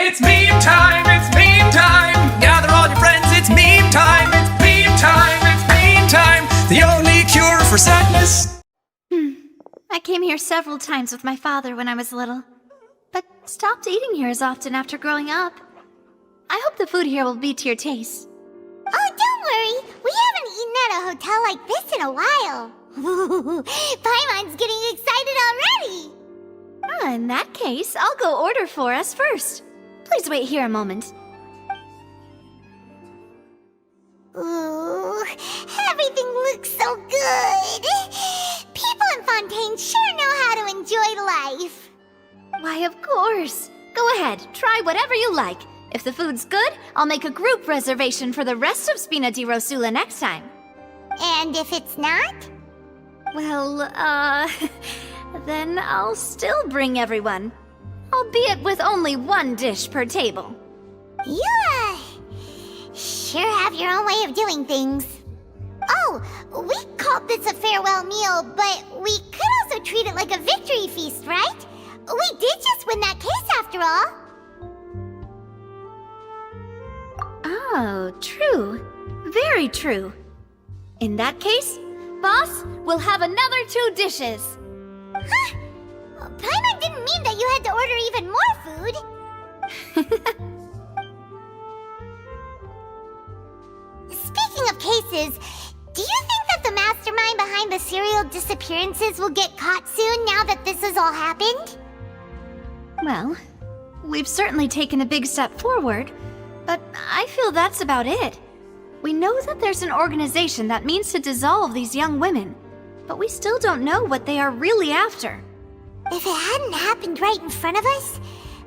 It's meme time, it's meme time. Gather all your friends, it's meme time. It's meme time, it's meme time. The only cure for sadness. I came here several times with my father when I was little, but stopped eating here as often after growing up. I hope the food here will be to your taste. Oh, don't worry. We haven't eaten at a hotel like this in a while. Paimon's getting excited already. In that case, I'll go order for us first. Please wait here a moment. Ooh, everything looks so good. People in Fontaine sure know how to enjoy life. Why, of course. Go ahead, try whatever you like. If the food's good, I'll make a group reservation for the rest of Spina di Rosula next time. And if it's not? Well, then I'll still bring everyone. Albeit with only one dish per table. You, sure have your own way of doing things. Oh, we called this a farewell meal, but we could also treat it like a victory feast, right? We did just win that case after all. Oh, true. Very true. In that case, boss, we'll have another 2 dishes. Huh? Paimon didn't mean that you had to order even more food. Speaking of cases, do you think that the mastermind behind the serial disappearances will get caught soon now that this has all happened? Well, we've certainly taken a big step forward, but I feel that's about it. We know that there's an organization that means to dissolve these young women, but we still don't know what they are really after. If it hadn't happened right in front of us,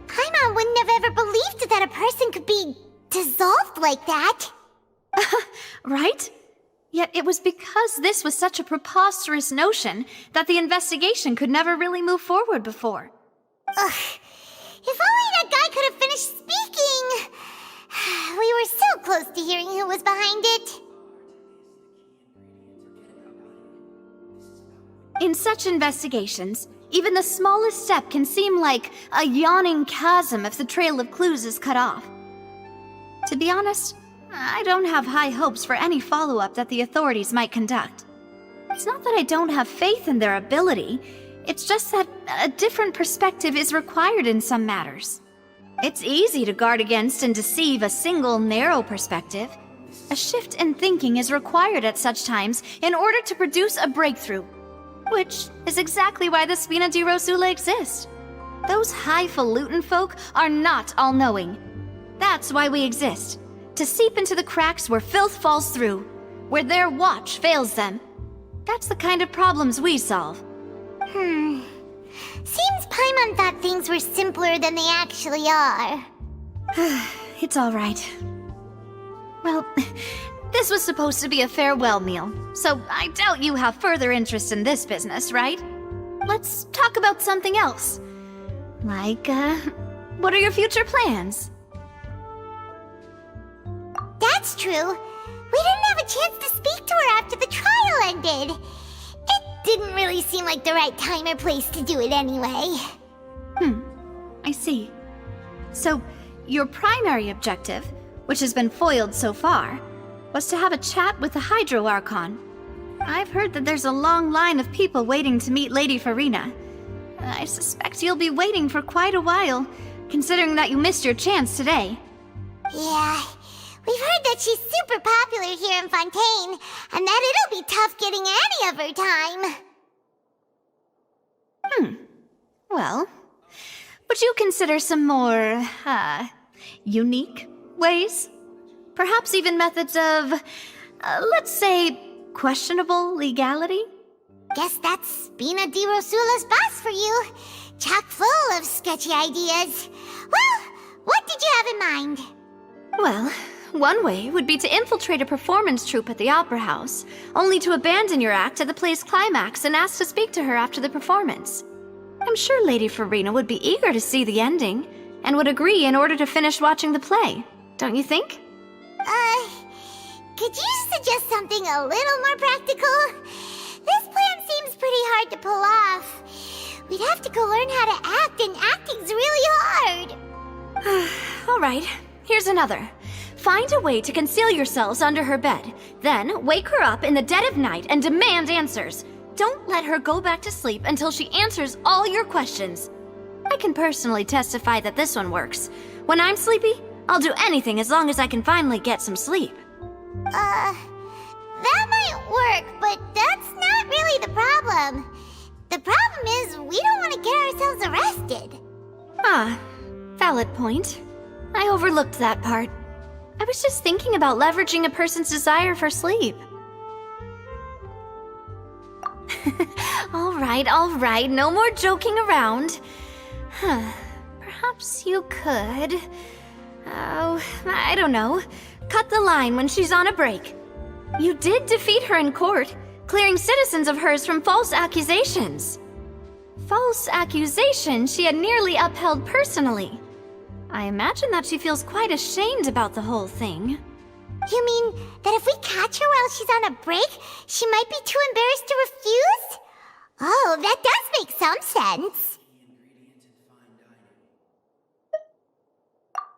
Paimon wouldn't have ever believed that a person could be dissolved like that. Right? Yet it was because this was such a preposterous notion that the investigation could never really move forward before. Ugh. If only that guy could have finished speaking! We were so close to hearing who was behind it. In such investigations, even the smallest step can seem like a yawning chasm if the trail of clues is cut off. To be honest, I don't have high hopes for any follow-up that the authorities might conduct. It's not that I don't have faith in their ability, it's just that a different perspective is required in some matters. It's easy to guard against and deceive a single narrow perspective. A shift in thinking is required at such times in order to produce a breakthrough. Which is exactly why the Spina di Rosula exists. Those highfalutin folk are not all-knowing. That's why we exist. To seep into the cracks where filth falls through, where their watch fails them. That's the kind of problems we solve. Seems Paimon thought things were simpler than they actually are. It's all right. Well, this was supposed to be a farewell meal, so I doubt you have further interest in this business, right? Let's talk about something else. Like, what are your future plans? That's true. We didn't have a chance to speak to her after the trial ended. It didn't really seem like the right time or place to do it anyway. I see. So, your primary objective, which has been foiled so far, was to have a chat with the Hydro Archon. I've heard that there's a long line of people waiting to meet Lady Farina. I suspect you'll be waiting for quite a while, considering that you missed your chance today. Yeah, we've heard that she's super popular here in Fontaine, and that it'll be tough getting any of her time. Well, would you consider some more, unique ways? Perhaps even methods of, let's say, questionable legality? Guess that's Spina di Rosula's boss for you. Chock full of sketchy ideas. Well, what did you have in mind? Well, one way would be to infiltrate a performance troupe at the Opera House, only to abandon your act at the play's climax and ask to speak to her after the performance. I'm sure Lady Farina would be eager to see the ending, and would agree in order to finish watching the play, don't you think? Could you suggest something a little more practical? This plan seems pretty hard to pull off. We'd have to go learn how to act, and acting's really hard. right, here's another. Find a way to conceal yourselves under her bed. Then, wake her up in the dead of night and demand answers. Don't let her go back to sleep until she answers all your questions. I can personally testify that this one works. When I'm sleepy, I'll do anything as long as I can finally get some sleep. That might work, but that's not really the problem. The problem is we don't want to get ourselves arrested. Ah, valid point. I overlooked that part. I was just thinking about leveraging a person's desire for sleep. All right, no more joking around. Perhaps you could... Oh, I don't know. Cut the line when she's on a break. You did defeat her in court, clearing citizens of hers from false accusations. False accusations she had nearly upheld personally. I imagine that she feels quite ashamed about the whole thing. You mean that if we catch her while she's on a break, she might be too embarrassed to refuse? Oh, that does make some sense.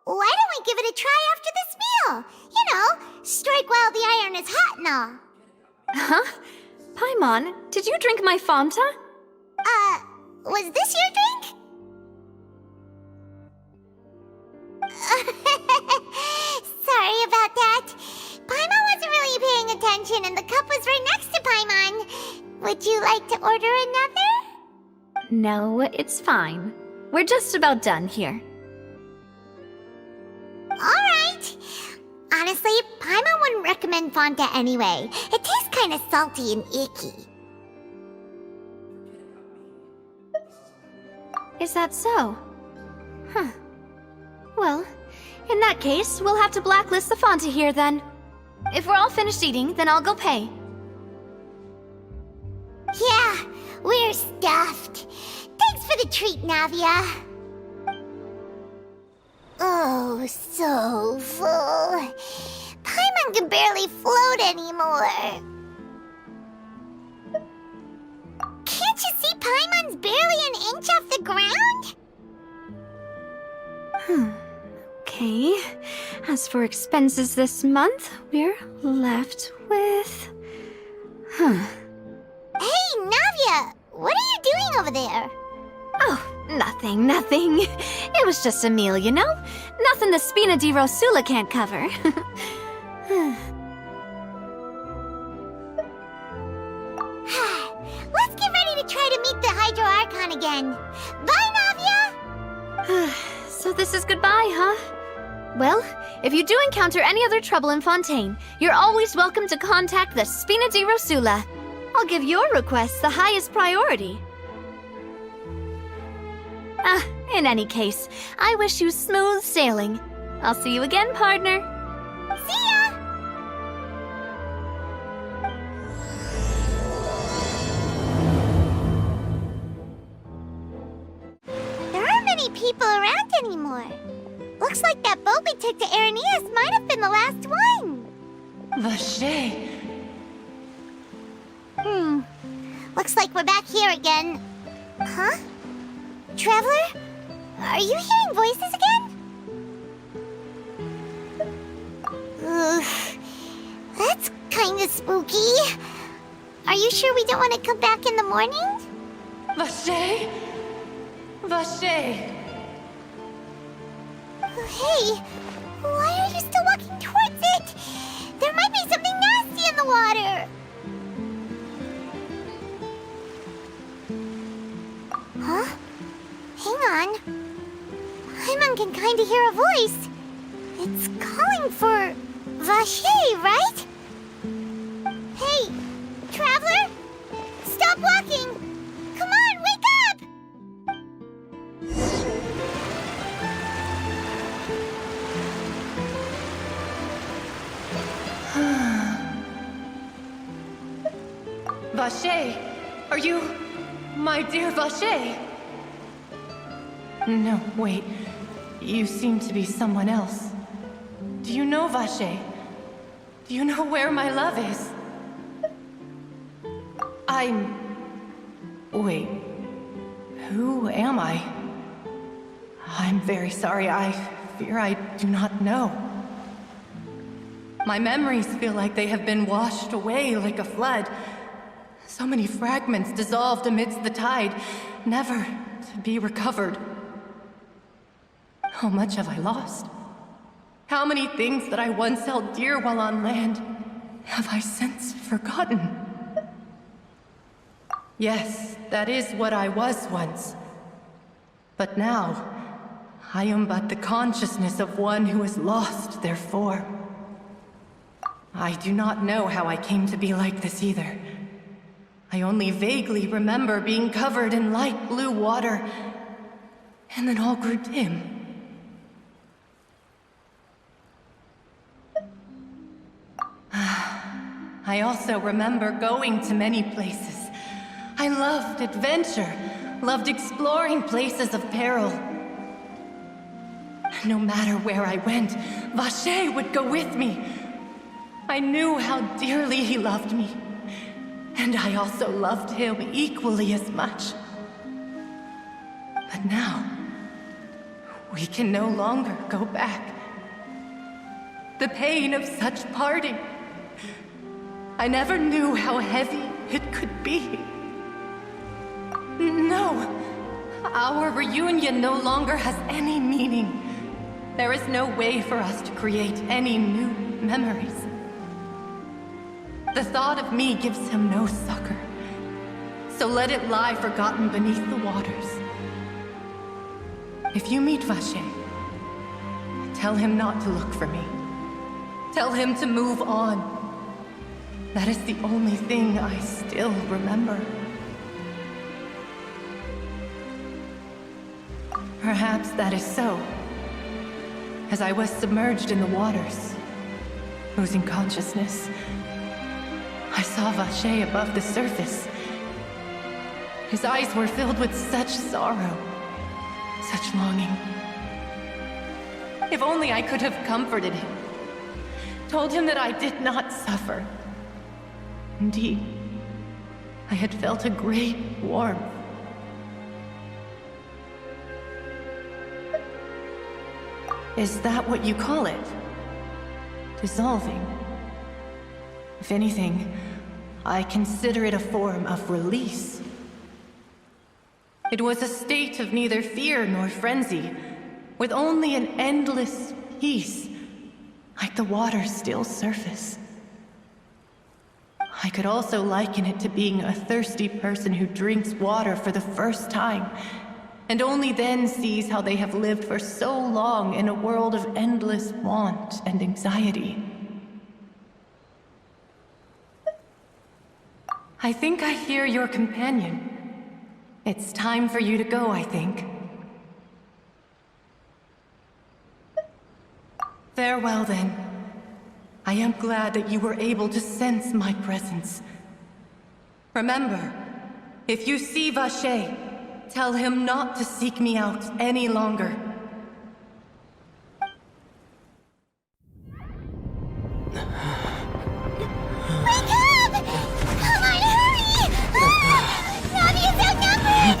Why don't we give it a try after this meal? You know, strike while the iron is hot and all. Huh? Paimon, did you drink my Fanta? Was this your drink? Sorry about that. Paimon wasn't really paying attention and the cup was right next to Paimon. Would you like to order another? No, it's fine. We're just about done here. Alright. Honestly, Paimon wouldn't recommend Fanta anyway. It tastes kind of salty and icky. Is that so? Huh. Well, in that case, we'll have to blacklist the Fanta here then. If we're all finished eating, then I'll go pay. Yeah, we're stuffed. Thanks for the treat, Navia. Oh, so full. Paimon can barely float anymore. Can't you see Paimon's barely an inch off the ground? Okay. As for expenses this month, we're left with... Hey, Navia! What are you doing over there? Oh, nothing. It was just a meal, you know? Nothing the Spina di Rosula can't cover. Let's get ready to try to meet the Hydro Archon again. Bye, Navia! So this is goodbye, huh? Well, if you do encounter any other trouble in Fontaine, you're always welcome to contact the Spina di Rosula. I'll give your request the highest priority. In any case, I wish you smooth sailing. I'll see you again, partner. See ya! There aren't many people around anymore. Looks like that boat we took to Araneas might have been the last one. Vache. Looks like we're back here again. Huh? Traveler? Are you hearing voices again? Ugh. That's kinda spooky. Are you sure we don't want to come back in the morning? Vache. Vache. Hey, why are you still walking towards it? There might be something nasty in the water. Huh? Hang on. Paimon can kinda hear a voice. It's calling for Vache, right? Hey, Traveler! Stop walking! Come on, wake up! Vache. Are you... my dear Vache? No, wait. You seem to be someone else. Do you know Vache? Do you know where my love is? Wait. Who am I? I'm very sorry. I fear I do not know. My memories feel like they have been washed away like a flood. So many fragments dissolved amidst the tide, never to be recovered. How much have I lost? How many things that I once held dear while on land have I since forgotten? Yes, that is what I was once. But now, I am but the consciousness of one who has lost their form. I do not know how I came to be like this either. I only vaguely remember being covered in light blue water, and then all grew dim. I also remember going to many places. I loved adventure, loved exploring places of peril. No matter where I went, Vacher would go with me. I knew how dearly he loved me, and I also loved him equally as much. But now, we can no longer go back. The pain of such parting, I never knew how heavy it could be. No, our reunion no longer has any meaning. There is no way for us to create any new memories. The thought of me gives him no succor, so let it lie forgotten beneath the waters. If you meet Vacher, tell him not to look for me. Tell him to move on. That is the only thing I still remember. Perhaps that is so. As I was submerged in the waters, losing consciousness, I saw Vacher above the surface. His eyes were filled with such sorrow, such longing. If only I could have comforted him, told him that I did not suffer. Indeed, I had felt a great warmth. Is that what you call it? Dissolving? If anything, I consider it a form of release. It was a state of neither fear nor frenzy, with only an endless peace, like the water's still surface. I could also liken it to being a thirsty person who drinks water for the first time, and only then sees how they have lived for so long in a world of endless want and anxiety. I think I hear your companion. It's time for you to go, I think. Farewell, then. I am glad that you were able to sense my presence. Remember, if you see Vacher, tell him not to seek me out any longer. Wake up! Come on, hurry! Navi is outnumbered!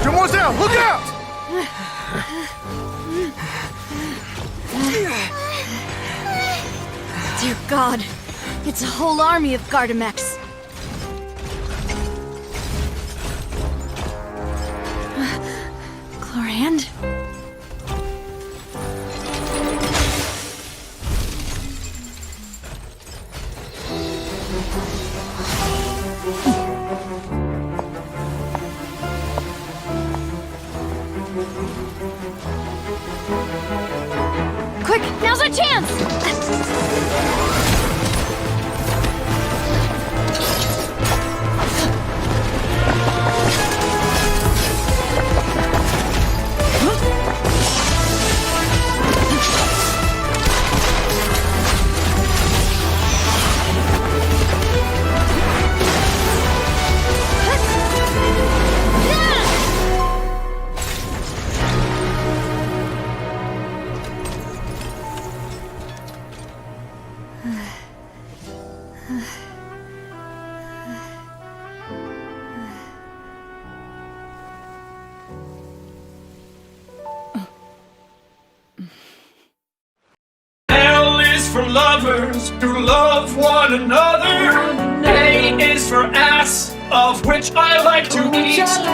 Demoiselle, look out! Dear God, it's a whole army of Gardamex. Chlorand? Quick, now's our chance! for lovers who love one another. A is for ass, of which I like to eat.